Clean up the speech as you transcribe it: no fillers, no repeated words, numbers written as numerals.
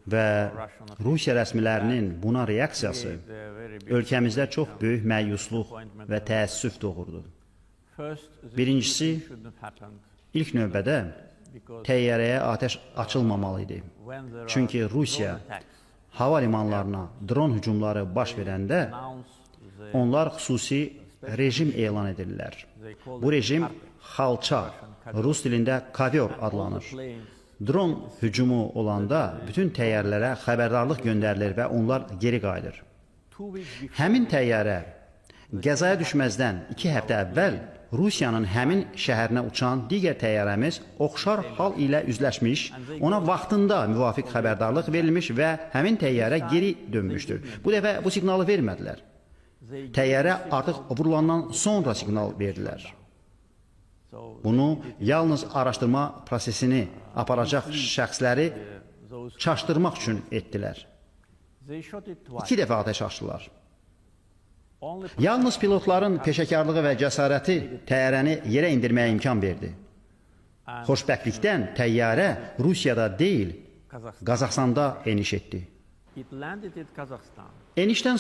və Rusiya rəsmilərinin buna reaksiyası ölkəmizdə çox böyük məyusluq və təəssüf doğurdu. Birincisi, ilk növbədə təyyarəyə atəş açılmamalı idi. Çünki Rusiya hava limanlarına dron hücumları baş verəndə onlar xüsusi rejim elan edirlər. Bu rejim xalça, rus dilində kovyor adlanır. Dron hücumu olanda bütün təyyarələrə xəbərdarlıq göndərilir və onlar geri qayıdır. Həmin təyyarə qəzaya düşməzdən 2 həftə əvvəl Rusiyanın həmin şəhərinə uçan digər təyyarəmiz oxşar hal ilə üzləşmiş, ona vaxtında müvafiq xəbərdarlıq verilmiş və həmin təyyarə geri dönmüşdür. Bu dəfə bu siqnalı vermədilər. Təyyarə artıq vurulandan sonra siqnal verdilər. Bunu yalnız araşdırma prosesini aparacaq şəxsləri çaşdırmaq üçün etdilər. 2 dəfə atəş açdılar. Yalnız pilotların peşəkarlığı və cəsarəti təyyarəni yerə indirməyə imkan verdi. Xoşbəxtlikdən təyyarə Rusiyada deyil, Qazaxstanda eniş etdi. Enişdən